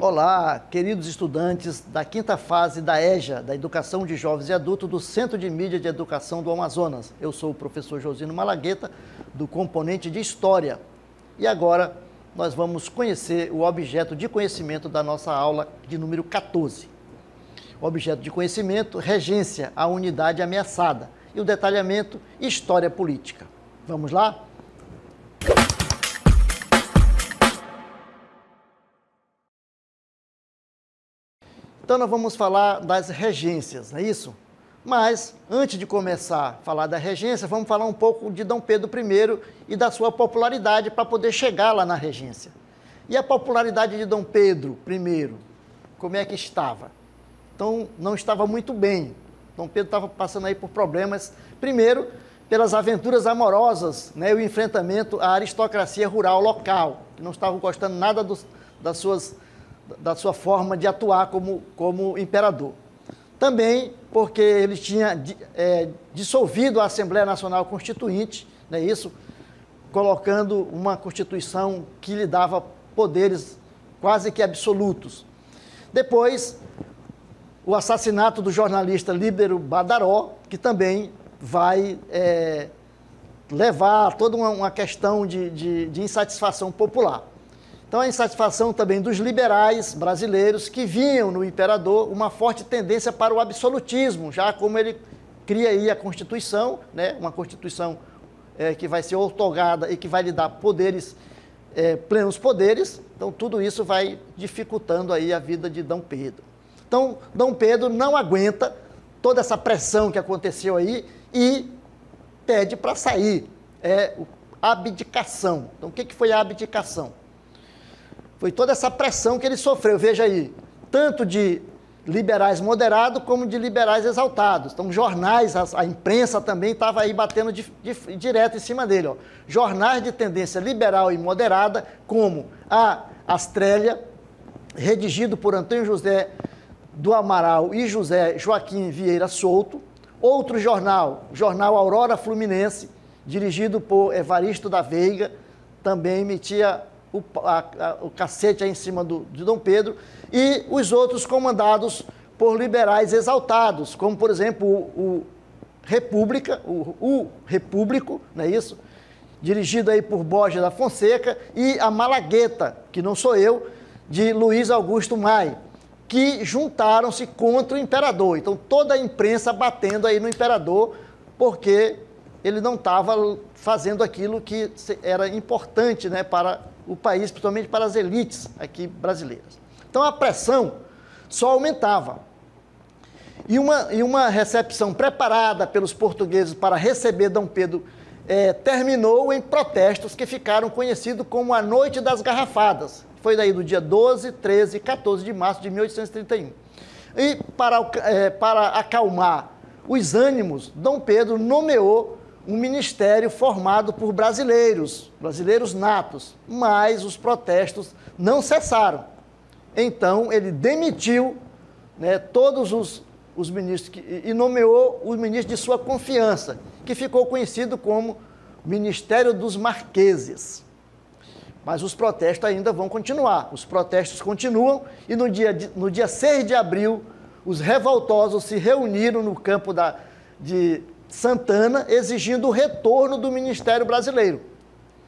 Olá, queridos estudantes da quinta fase da EJA, da Educação de Jovens e Adultos do Centro de Mídia de Educação do Amazonas. Eu sou o professor Josino Malagueta, do componente de História. E agora nós vamos conhecer o objeto de conhecimento da nossa aula de número 14. O objeto de conhecimento, regência, a unidade ameaçada. E o detalhamento, história política. Vamos lá? Então, nós vamos falar das regências, não é isso? Mas, antes de começar a falar da regência, vamos falar um pouco de Dom Pedro I e da sua popularidade para poder chegar lá na regência. E a popularidade de Dom Pedro I, como é que estava? Então, não estava muito bem. Dom Pedro estava passando aí por problemas, primeiro, pelas aventuras amorosas, né, e o enfrentamento à aristocracia rural local, que não estavam gostando nada da sua forma de atuar como imperador. Também porque ele tinha dissolvido a Assembleia Nacional Constituinte, né, isso, colocando uma Constituição que lhe dava poderes quase que absolutos. Depois, o assassinato do jornalista Líbero Badaró, que também vai levar a toda uma questão de insatisfação popular. Então, a insatisfação também dos liberais brasileiros que viam no imperador uma forte tendência para o absolutismo, já como ele cria aí a Constituição, né, uma Constituição que vai ser outorgada e que vai lhe dar poderes, plenos poderes. Então, tudo isso vai dificultando aí a vida de Dom Pedro. Então, Dom Pedro não aguenta toda essa pressão que aconteceu aí e pede para sair. Abdicação. Então, o que foi a abdicação? Foi toda essa pressão que ele sofreu, veja aí, tanto de liberais moderados como de liberais exaltados. Então, jornais, a imprensa também estava aí batendo direto em cima dele. Ó. Jornais de tendência liberal e moderada, como a Astrélia, redigido por Antônio José do Amaral e José Joaquim Vieira Souto. Outro jornal, Jornal Aurora Fluminense, dirigido por Evaristo da Veiga, também emitia o cacete aí em cima de Dom Pedro, e os outros comandados por liberais exaltados, como, por exemplo, o República, o Repúblico, não é isso? Dirigido aí por Borges da Fonseca, e a Malagueta, que não sou eu, de Luiz Augusto Maia, que juntaram-se contra o imperador. Então, toda a imprensa batendo aí no imperador, porque ele não estava fazendo aquilo que era importante, né, para o país, principalmente para as elites aqui brasileiras. Então, a pressão só aumentava. E uma recepção preparada pelos portugueses para receber Dom Pedro terminou em protestos que ficaram conhecidos como a Noite das Garrafadas. Foi daí do dia 12, 13 e 14 de março de 1831. E para acalmar os ânimos, Dom Pedro nomeou um ministério formado por brasileiros natos, mas os protestos não cessaram. Então, ele demitiu, né, todos os ministros e nomeou o ministro de sua confiança, que ficou conhecido como Ministério dos Marqueses. Mas os protestos ainda vão continuar. Os protestos continuam e no dia 6 de abril, os revoltosos se reuniram no campo de Santana, exigindo o retorno do Ministério Brasileiro.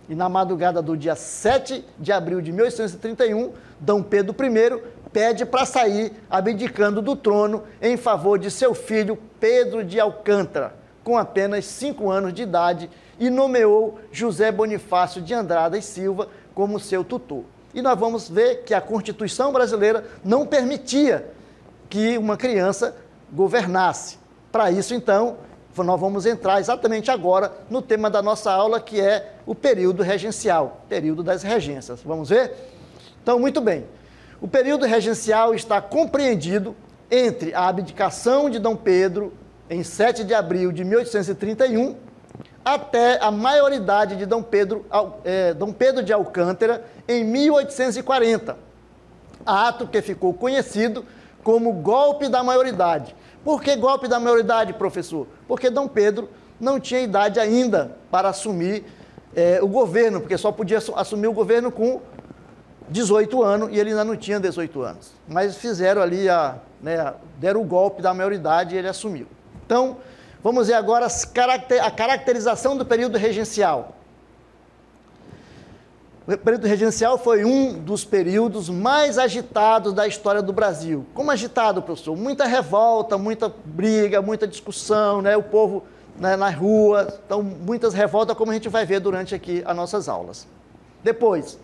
E na madrugada do dia 7 de abril de 1831, Dom Pedro I pede para sair, abdicando do trono em favor de seu filho Pedro de Alcântara, com apenas 5 anos de idade, e nomeou José Bonifácio de Andrada e Silva como seu tutor. E nós vamos ver que a Constituição brasileira não permitia que uma criança governasse. Para isso, então, nós vamos entrar exatamente agora no tema da nossa aula, que é o período regencial, período das regências. Vamos ver? Então, muito bem. O período regencial está compreendido entre a abdicação de Dom Pedro, em 7 de abril de 1831, até a maioridade de Dom Pedro de Alcântara, em 1840. Ato que ficou conhecido como golpe da maioridade. Por que golpe da maioridade, professor? Porque Dom Pedro não tinha idade ainda para assumir o governo, porque só podia assumir o governo com 18 anos, e ele ainda não tinha 18 anos. Mas fizeram ali, deram o golpe da maioridade e ele assumiu. Então, vamos ver agora a caracterização do período regencial. O período regencial foi um dos períodos mais agitados da história do Brasil. Como agitado, professor? Muita revolta, muita briga, muita discussão, né? O povo, né, na rua, então muitas revoltas, como a gente vai ver durante aqui as nossas aulas. Depois,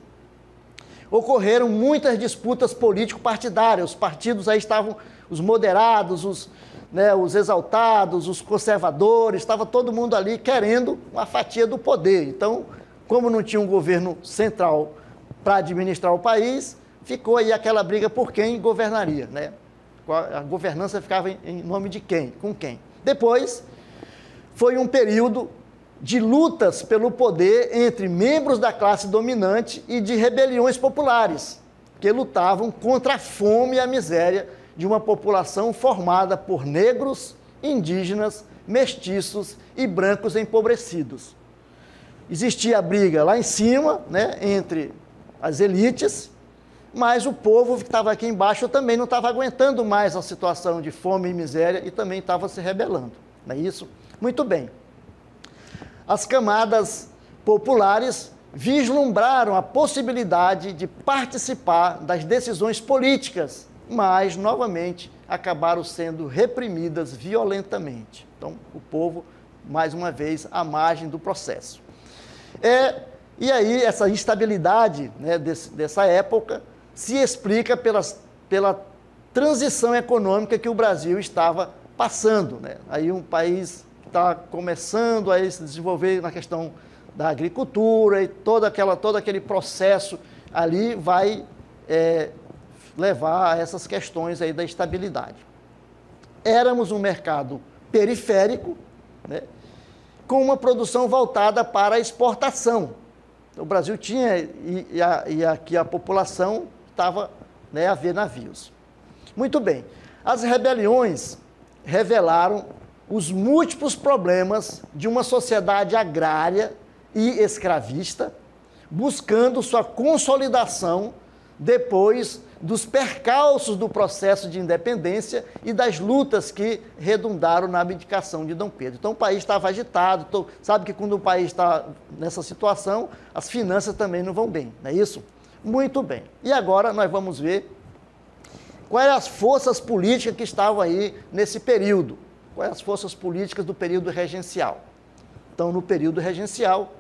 ocorreram muitas disputas político-partidárias. Os partidos aí estavam, os moderados, os exaltados, os conservadores, estava todo mundo ali querendo uma fatia do poder. Então, como não tinha um governo central para administrar o país, ficou aí aquela briga por quem governaria, né? A governança ficava em nome de quem, com quem. Depois, foi um período de lutas pelo poder entre membros da classe dominante e de rebeliões populares, que lutavam contra a fome e a miséria de uma população formada por negros, indígenas, mestiços e brancos empobrecidos. Existia a briga lá em cima, né, entre as elites, mas o povo que estava aqui embaixo também não estava aguentando mais a situação de fome e miséria e também estava se rebelando. Não é isso? Muito bem. As camadas populares vislumbraram a possibilidade de participar das decisões políticas, mas, novamente, acabaram sendo reprimidas violentamente. Então, o povo, mais uma vez, à margem do processo. E aí, essa instabilidade, né, dessa época se explica pela transição econômica que o Brasil estava passando, né? Aí um país está começando a se desenvolver na questão da agricultura e todo aquele processo ali vai levar a essas questões aí da estabilidade. Éramos um mercado periférico, né, com uma produção voltada para a exportação. O Brasil tinha, e aqui a população estava, né, a ver navios. Muito bem. As rebeliões revelaram os múltiplos problemas de uma sociedade agrária e escravista, buscando sua consolidação depois dos percalços do processo de independência e das lutas que redundaram na abdicação de Dom Pedro. Então o país estava agitado, sabe que quando o país está nessa situação, as finanças também não vão bem, não é isso? Muito bem. E agora nós vamos ver quais as forças políticas que estavam aí nesse período. Quais as forças políticas do período regencial. Então, no período regencial,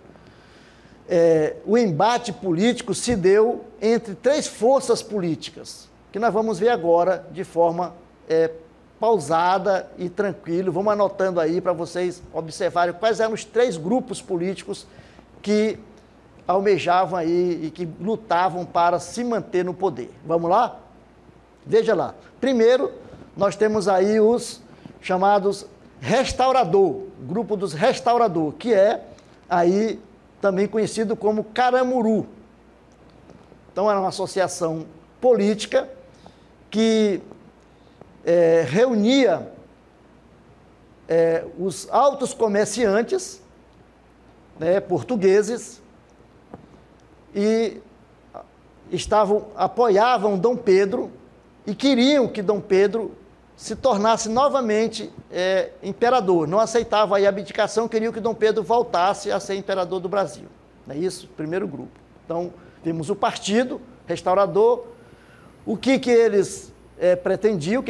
o embate político se deu entre três forças políticas, que nós vamos ver agora de forma pausada e tranquila. Vamos anotando aí para vocês observarem quais eram os três grupos políticos que almejavam aí e que lutavam para se manter no poder. Vamos lá? Veja lá. Primeiro, nós temos aí os chamados restaurador, grupo dos restaurador, que é aí também conhecido como Caramuru. Então, era uma associação política que reunia os altos comerciantes, né, portugueses, e apoiavam Dom Pedro e queriam que Dom Pedro se tornasse novamente imperador. Não aceitava a abdicação, queriam que Dom Pedro voltasse a ser imperador do Brasil. Não é isso? Primeiro grupo. Então, vimos o partido restaurador, o que eles pretendiam,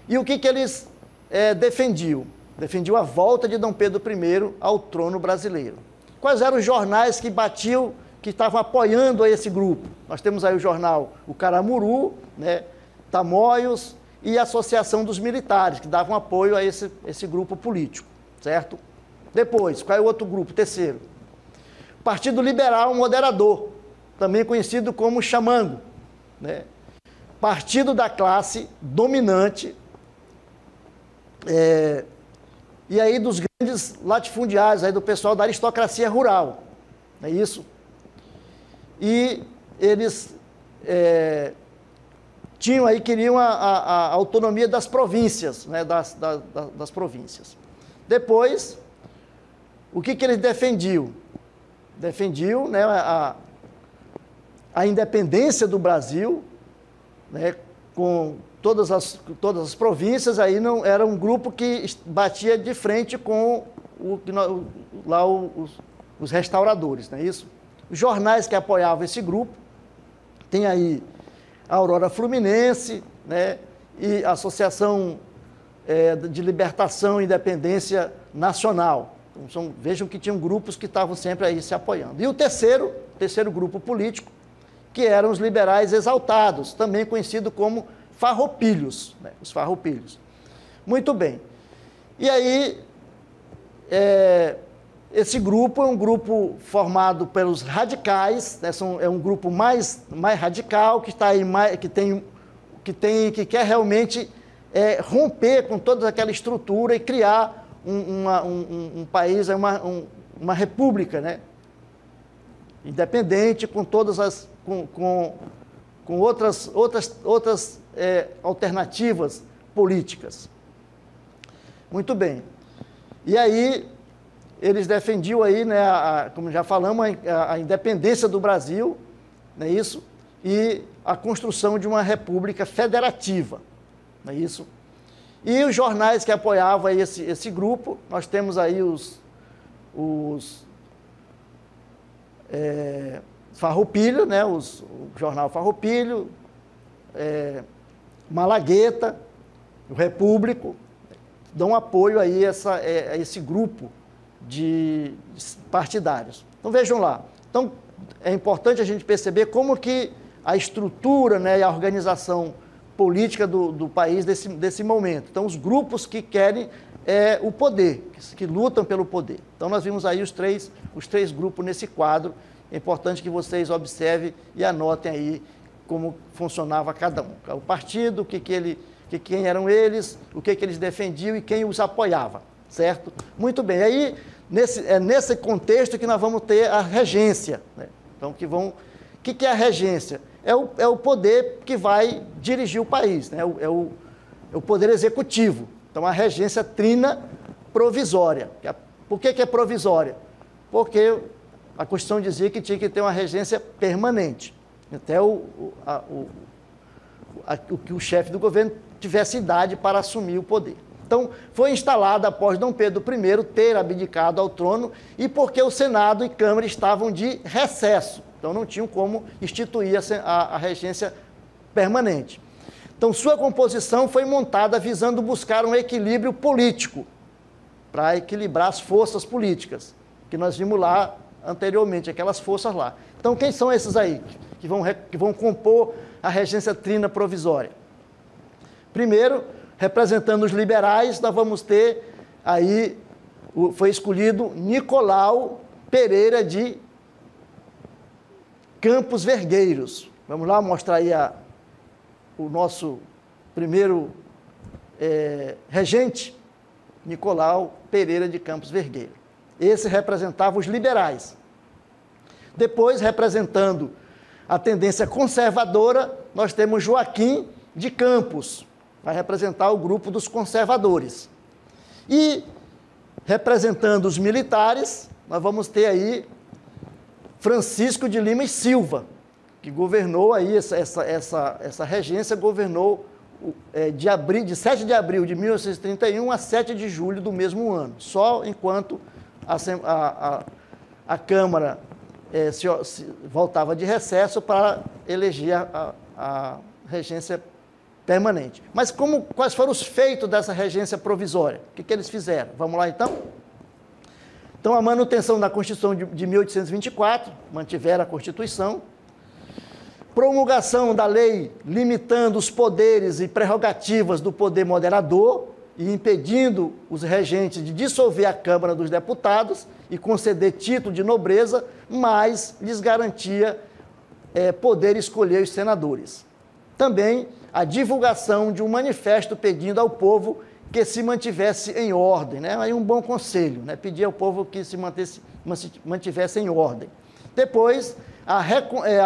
e o que eles defendiam. Defendiam a volta de Dom Pedro I ao trono brasileiro. Quais eram os jornais que batiam, que estavam apoiando a esse grupo? Nós temos aí o jornal O Caramuru, né, Tamoios, e a Associação dos Militares, que davam apoio a esse grupo político, certo? Depois, qual é o outro grupo? Terceiro. Partido Liberal Moderador, também conhecido como Xamango, né? Partido da classe dominante, e aí dos grandes latifundiários, aí do pessoal da aristocracia rural, não é isso? E eles queriam a autonomia das províncias, né, das províncias. Depois, o que eles defendiam? Defendiam, né, a independência do Brasil, né, com todas as províncias, aí não era um grupo que batia de frente com os restauradores, não é isso? Os jornais que apoiavam esse grupo, tem aí a Aurora Fluminense, né, e a Associação de Libertação e Independência Nacional. Então, vejam que tinham grupos que estavam sempre aí se apoiando. E o terceiro grupo político, que eram os liberais exaltados, também conhecido como farroupilhos, né, os farroupilhos. Muito bem. E aí, esse grupo é um grupo formado pelos radicais, né, é um grupo mais radical, que está aí, que quer realmente romper com toda aquela estrutura e criar um país, uma república, né, independente, com todas as com outras alternativas políticas. Muito bem. E aí eles defendiam aí, né, como já falamos, a independência do Brasil, não é isso? E a construção de uma república federativa, não é isso? E os jornais que apoiavam aí esse grupo, nós temos aí os Farroupilha, né, o jornal Farroupilha, Malagueta, o Repúblico, dão apoio aí a esse grupo de partidários. Então vejam lá. Então é importante a gente perceber como que a estrutura, né, e a organização política do país desse momento. Então os grupos que querem o poder, que lutam pelo poder. Então nós vimos aí os três grupos nesse quadro. É importante que vocês observem e anotem aí como funcionava cada um. O partido, quem eram eles, o que eles defendiam e quem os apoiava, certo? Muito bem, aí nesse contexto que nós vamos ter a regência, né? Então, o que é a regência? É o poder que vai dirigir o país, né? É o poder executivo. Então, a regência trina provisória. Por que é provisória? Porque a Constituição dizia que tinha que ter uma regência permanente, até que o chefe do governo tivesse idade para assumir o poder. Então, foi instalada após Dom Pedro I ter abdicado ao trono e porque o Senado e Câmara estavam de recesso, então não tinham como instituir a regência permanente. Então, sua composição foi montada visando buscar um equilíbrio político, para equilibrar as forças políticas, que nós vimos lá anteriormente, aquelas forças lá. Então, quem são esses aí que vão compor a regência trina provisória? Primeiro, representando os liberais, nós vamos ter aí, foi escolhido Nicolau Pereira de Campos Vergueiros. Vamos lá mostrar aí o nosso primeiro regente, Nicolau Pereira de Campos Vergueiros. Esse representava os liberais. Depois, representando a tendência conservadora, nós temos Joaquim de Campos, vai representar o grupo dos conservadores. E, representando os militares, nós vamos ter aí Francisco de Lima e Silva, que governou aí, essa regência governou de 7 de abril de 1931 a 7 de julho do mesmo ano, só enquanto a Câmara voltava de recesso para eleger a regência permanente. Mas quais foram os feitos dessa regência provisória? O que eles fizeram? Vamos lá, então? Então, a manutenção da Constituição de 1824, mantiveram a Constituição, promulgação da lei limitando os poderes e prerrogativas do poder moderador e impedindo os regentes de dissolver a Câmara dos Deputados e conceder título de nobreza, mas lhes garantia poder escolher os senadores. Também a divulgação de um manifesto pedindo ao povo que se mantivesse em ordem, né? Aí um bom conselho, né? Pedir ao povo que se mantivesse em ordem. Depois, a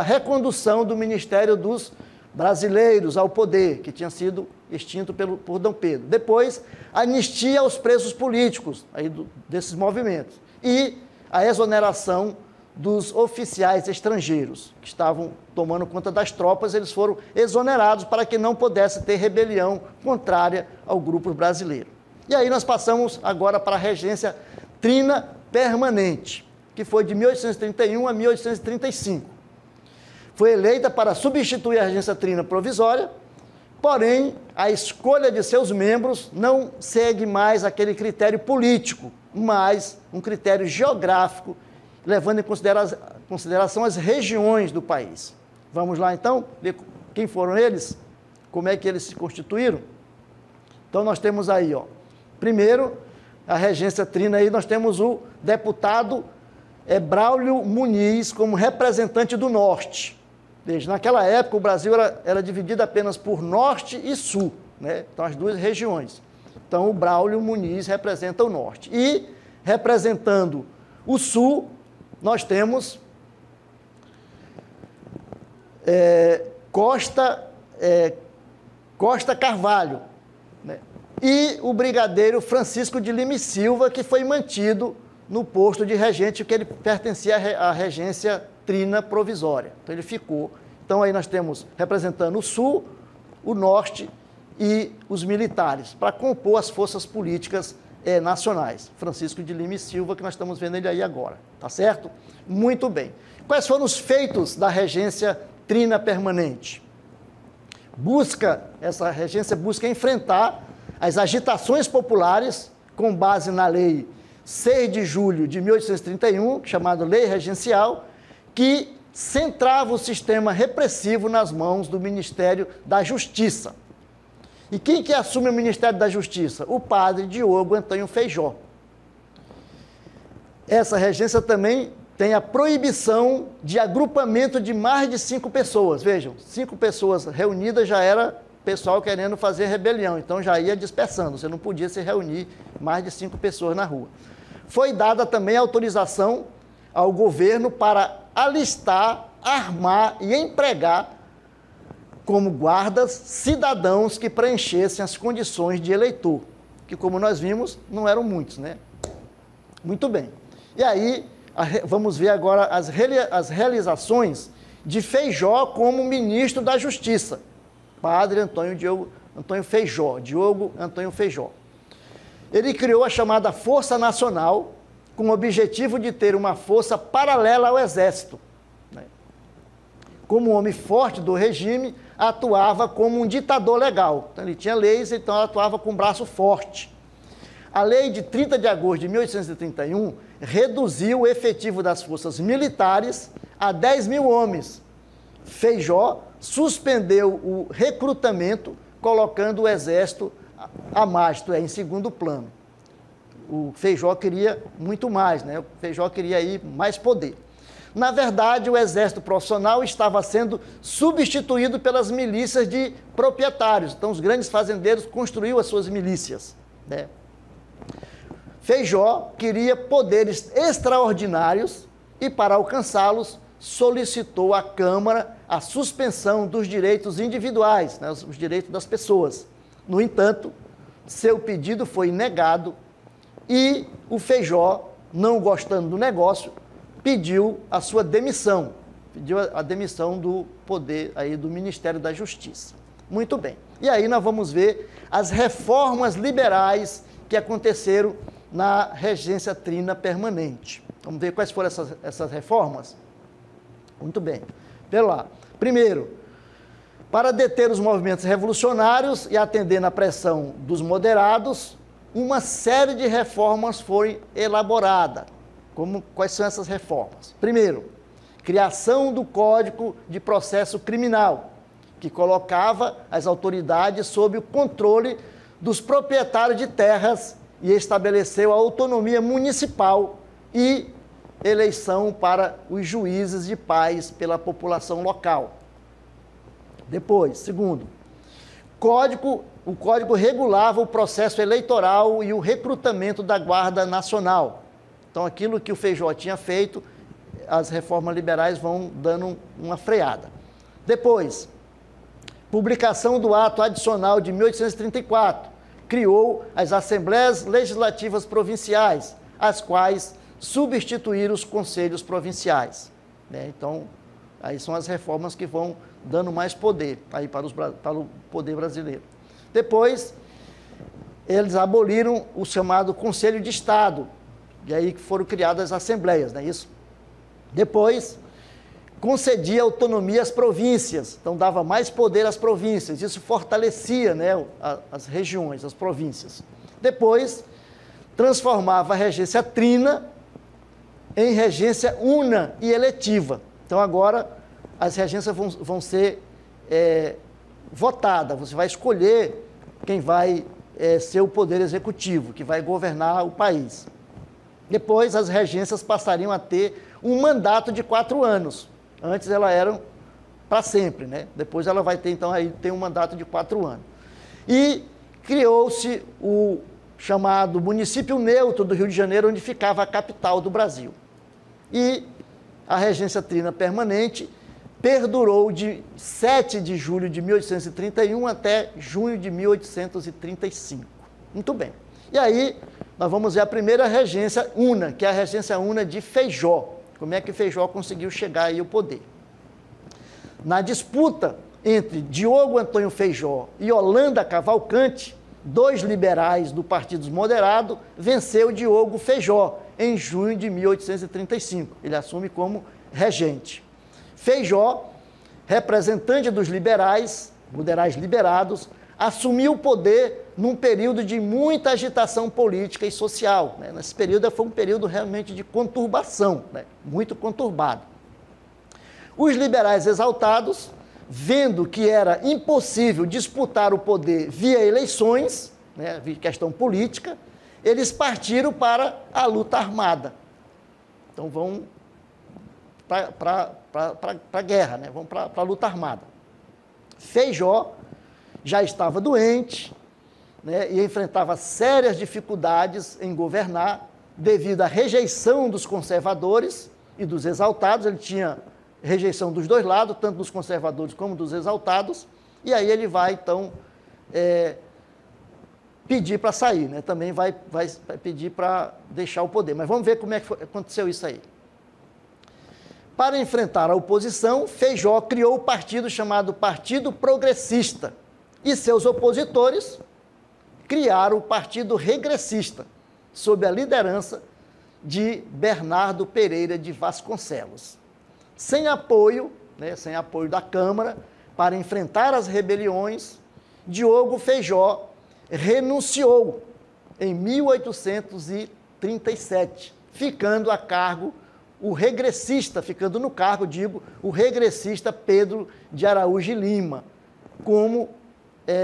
recondução do Ministério dos Brasileiros ao poder, que tinha sido extinto por Dom Pedro. Depois, anistia aos presos políticos desses movimentos. E a exoneração dos oficiais estrangeiros que estavam tomando conta das tropas, eles foram exonerados para que não pudesse ter rebelião contrária ao grupo brasileiro. E aí nós passamos agora para a regência trina permanente, que foi de 1831 a 1835. Foi eleita para substituir a regência trina provisória, porém, a escolha de seus membros não segue mais aquele critério político, mas um critério geográfico, levando em consideração as regiões do país. Vamos lá, então, ver quem foram eles, como é que eles se constituíram. Então, nós temos aí, ó, primeiro, a regência trina, aí nós temos o deputado Braulio Muniz como representante do norte. Desde naquela época, o Brasil era dividido apenas por norte e sul, né? Então, as duas regiões. Então, o Braulio Muniz representa o norte. E, representando o sul, nós temos Costa Carvalho, né? E o brigadeiro Francisco de Lima e Silva, que foi mantido no posto de regente, que ele pertencia à regência trina provisória. Então, ele ficou. Então, aí nós temos representando o sul, o norte e os militares, para compor as forças políticas nacionais. Francisco de Lima e Silva, que nós estamos vendo ele aí agora, tá certo? Muito bem. Quais foram os feitos da regência trina permanente? Essa regência busca enfrentar as agitações populares com base na lei 6 de julho de 1831, chamada Lei Regencial, que centrava o sistema repressivo nas mãos do Ministério da Justiça. E quem que assume o Ministério da Justiça? O padre Diogo Antônio Feijó. Essa regência também tem a proibição de agrupamento de mais de 5 pessoas. Vejam, 5 pessoas reunidas já era pessoal querendo fazer rebelião, então já ia dispersando, você não podia se reunir mais de 5 pessoas na rua. Foi dada também autorização ao governo para alistar, armar e empregar como guardas cidadãos que preenchessem as condições de eleitor, que, como nós vimos, não eram muitos, né? Muito bem. E aí, vamos ver agora as realizações de Feijó como ministro da Justiça. Padre Diogo Antônio Feijó. Ele criou a chamada Força Nacional, com o objetivo de ter uma força paralela ao Exército. Como homem forte do regime, atuava como um ditador legal. Então, ele tinha leis, então atuava com um braço forte. A lei de 30 de agosto de 1831 reduziu o efetivo das forças militares a 10 mil homens. Feijó suspendeu o recrutamento, colocando o Exército à margem, isto é, em segundo plano. O Feijó queria muito mais, né? O Feijó queria aí mais poder. Na verdade, o exército profissional estava sendo substituído pelas milícias de proprietários. Então, os grandes fazendeiros construíram as suas milícias, né? Feijó queria poderes extraordinários e, para alcançá-los, solicitou à Câmara a suspensão dos direitos individuais, né, os direitos das pessoas. No entanto, seu pedido foi negado e o Feijó, não gostando do negócio, pediu a sua demissão, pediu a demissão do poder aí do Ministério da Justiça. Muito bem. E aí nós vamos ver as reformas liberais que aconteceram na regência trina permanente. Vamos ver quais foram essas reformas? Muito bem. Vê lá. Primeiro, para deter os movimentos revolucionários e atender na pressão dos moderados, uma série de reformas foi elaborada. Quais são essas reformas? Primeiro, criação do Código de Processo Criminal, que colocava as autoridades sob o controle dos proprietários de terras e estabeleceu a autonomia municipal e eleição para os juízes de paz pela população local. Depois, segundo, o Código regulava o processo eleitoral e o recrutamento da Guarda Nacional. Então, aquilo que o Feijó tinha feito, as reformas liberais vão dando uma freada. Depois, publicação do ato adicional de 1834, criou as Assembleias Legislativas Provinciais, as quais substituir os conselhos provinciais, né? Então, aí são as reformas que vão dando mais poder aí para o poder brasileiro. Depois, eles aboliram o chamado Conselho de Estado, e aí que foram criadas as assembleias, não é isso? Depois, concedia autonomia às províncias, então dava mais poder às províncias, isso fortalecia, né, as regiões, as províncias. Depois, transformava a regência trina em regência una e eletiva. Então agora as regências vão ser votadas, você vai escolher quem vai ser o poder executivo, que vai governar o país. Depois as regências passariam a ter um mandato de 4 anos. Antes elas eram para sempre, né? Depois ela vai ter, então, aí tem um mandato de 4 anos. E criou-se o chamado município neutro do Rio de Janeiro, onde ficava a capital do Brasil. E a regência trina permanente perdurou de 7 de julho de 1831 até junho de 1835. Muito bem. E aí, nós vamos ver a primeira regência una, que é a regência una de Feijó. Como é que Feijó conseguiu chegar aí ao poder? Na disputa entre Diogo Antônio Feijó e Holanda Cavalcante, 2 liberais do Partido Moderado, venceu Diogo Feijó em junho de 1835. Ele assume como regente. Feijó, representante dos liberais liberados, assumiu o poder num período de muita agitação política e social, né? Nesse período foi um período realmente de conturbação, né? Muito conturbado. Os liberais exaltados, vendo que era impossível disputar o poder via eleições, né, via questão política, eles partiram para a luta armada. Então vão para a guerra, né? Vão para a luta armada. Feijó já estava doente, né, e enfrentava sérias dificuldades em governar devido à rejeição dos conservadores e dos exaltados. Ele tinha rejeição dos dois lados, tanto dos conservadores como dos exaltados, e aí ele vai, então, pedir para sair, né? Também vai pedir para deixar o poder. Mas vamos ver como é que aconteceu isso aí. Para enfrentar a oposição, Feijó criou o partido chamado Partido Progressista, e seus opositores criaram o Partido Regressista, sob a liderança de Bernardo Pereira de Vasconcelos. Sem apoio, né, sem apoio da Câmara, para enfrentar as rebeliões, Diogo Feijó renunciou em 1837, ficando a cargo o regressista, o regressista Pedro de Araújo Lima, como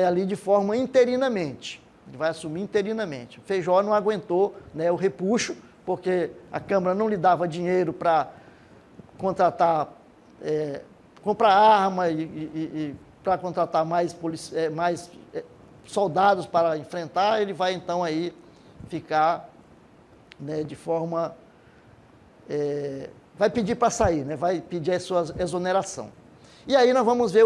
ali de forma interinamente. Ele vai assumir interinamente. Feijó não aguentou, né, o repuxo, porque a Câmara não lhe dava dinheiro para contratar, comprar arma e para contratar mais soldados para enfrentar. Ele vai então aí ficar, né, de forma, vai pedir para sair, né, vai pedir a sua exoneração. E aí nós vamos ver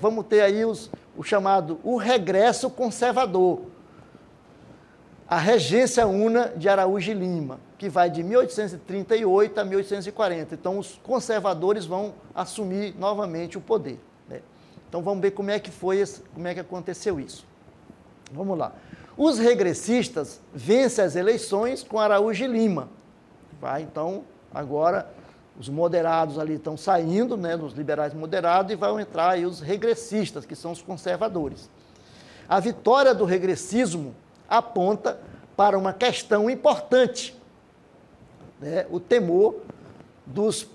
vamos ter aí o chamado o regresso conservador, a regência una de Araújo Lima, que vai de 1838 a 1840. Então, os conservadores vão assumir novamente o poder, né? Então, vamos ver como é que aconteceu isso. Vamos lá. Os regressistas vencem as eleições com Araújo Lima. Então, agora, os moderados ali estão saindo, né, dos liberais moderados, e vão entrar aí os regressistas, que são os conservadores. A vitória do regressismo aponta para uma questão importante, né? O temor dos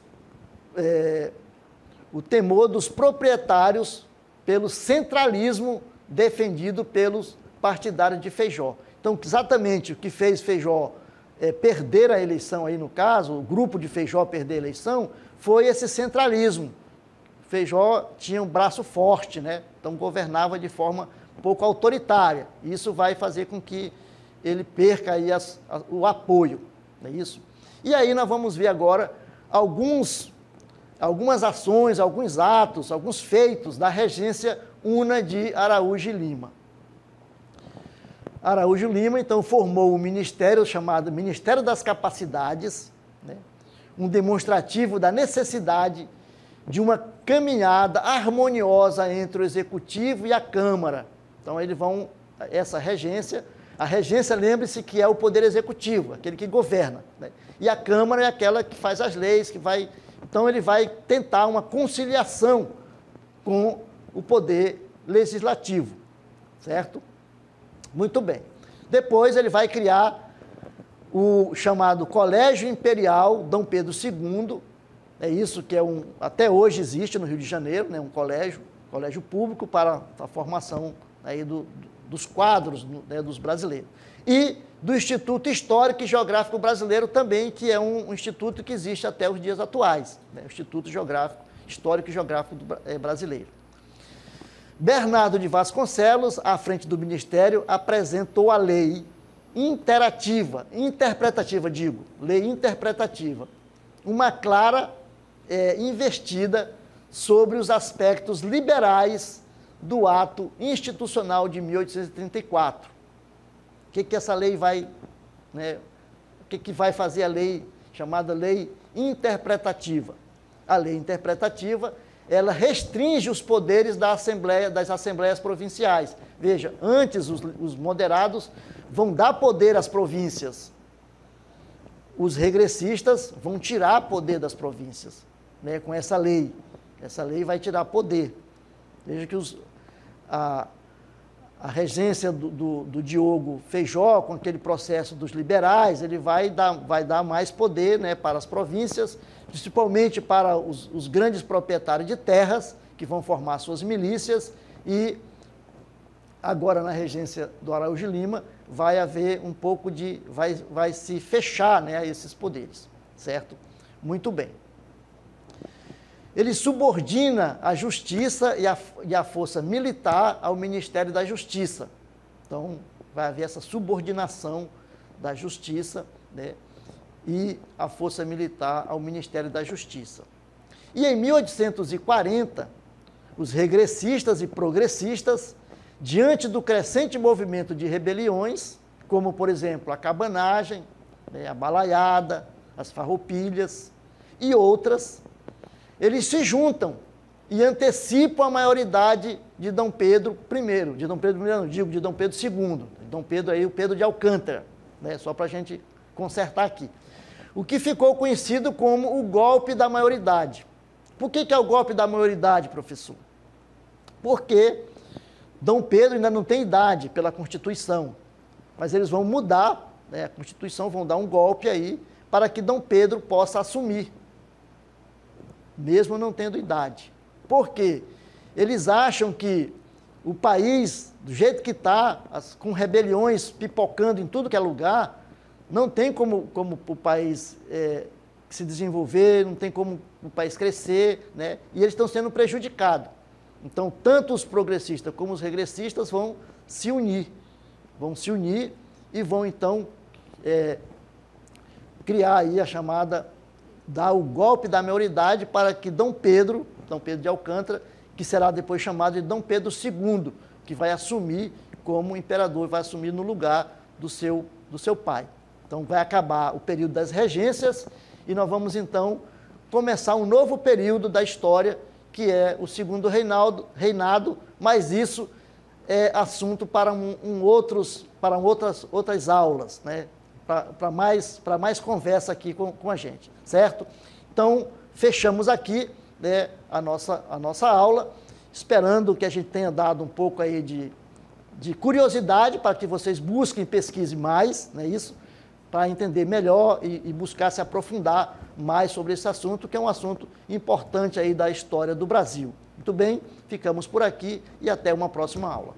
proprietários pelo centralismo defendido pelos partidários de Feijó. Então, exatamente o que fez Feijó perder a eleição, aí no caso, o grupo de Feijó perder a eleição, foi esse centralismo. Feijó tinha um braço forte, né? Então governava de forma um pouco autoritária. Isso vai fazer com que ele perca aí o apoio, não é isso? E aí nós vamos ver agora algumas ações, alguns atos, alguns feitos da regência una de Araújo Lima. Araújo Lima, então, formou um ministério chamado Ministério das Capacidades, né? Um demonstrativo da necessidade de uma caminhada harmoniosa entre o Executivo e a Câmara. Então, eles vão, essa regência, a regência, lembre-se que é o Poder Executivo, aquele que governa, né? E a Câmara é aquela que faz as leis, que vai... Então, ele vai tentar uma conciliação com o Poder Legislativo, certo? Muito bem. Depois ele vai criar o chamado Colégio Imperial Dom Pedro II, é isso que até hoje existe no Rio de Janeiro, né, um colégio público para a formação aí dos quadros, né, dos brasileiros. E do Instituto Histórico e Geográfico Brasileiro também, que é um instituto que existe até os dias atuais, né, o Instituto Histórico e Geográfico Brasileiro. Bernardo de Vasconcelos, à frente do Ministério, apresentou a lei lei interpretativa, uma clara investida sobre os aspectos liberais do ato institucional de 1834. O que essa lei vai, né, o que vai fazer a lei chamada lei interpretativa? A lei interpretativa, ela restringe os poderes das assembleias provinciais. Veja, antes os moderados vão dar poder às províncias. Os regressistas vão tirar poder das províncias, né, com essa lei. Essa lei vai tirar poder. Veja que a regência do Diogo Feijó, com aquele processo dos liberais, ele vai dar mais poder, né, para as províncias, principalmente para os grandes proprietários de terras, que vão formar suas milícias, e agora na regência do Araújo Lima vai haver um pouco vai se fechar, né, a esses poderes, certo? Muito bem. Ele subordina a justiça e a força militar ao Ministério da Justiça. Então, vai haver essa subordinação da justiça, né, e a força militar ao Ministério da Justiça. E em 1840, os regressistas e progressistas, diante do crescente movimento de rebeliões, como, por exemplo, a cabanagem, né, a balaiada, as farroupilhas e outras, eles se juntam e antecipam a maioridade de Dom Pedro I, de Dom Pedro I, não digo, de Dom Pedro II, Dom Pedro aí, o Pedro de Alcântara, né, só para a gente consertar aqui. O que ficou conhecido como o golpe da maioridade. Por que é o golpe da maioridade, professor? Porque Dom Pedro ainda não tem idade pela Constituição, mas eles vão mudar, né, a Constituição, vão dar um golpe aí para que Dom Pedro possa assumir, mesmo não tendo idade. Por quê? Eles acham que o país, do jeito que está, com rebeliões pipocando em tudo que é lugar, não tem como o país se desenvolver, não tem como o país crescer, né? E eles estão sendo prejudicados. Então, tanto os progressistas como os regressistas vão se unir e vão, então, criar aí a chamada, dar o golpe da maioridade para que Dom Pedro de Alcântara, que será depois chamado de Dom Pedro II, que vai assumir como imperador, vai assumir no lugar do seu pai. Então, vai acabar o período das regências e nós vamos, então, começar um novo período da história, que é o segundo reinado, mas isso é assunto para outras aulas, né? Para mais conversa aqui com a gente, certo? Então, fechamos aqui, né, a nossa aula, esperando que a gente tenha dado um pouco aí de curiosidade para que vocês busquem, pesquisem mais, não é isso? Para entender melhor e buscar se aprofundar mais sobre esse assunto, que é um assunto importante aí da história do Brasil. Muito bem, ficamos por aqui e até uma próxima aula.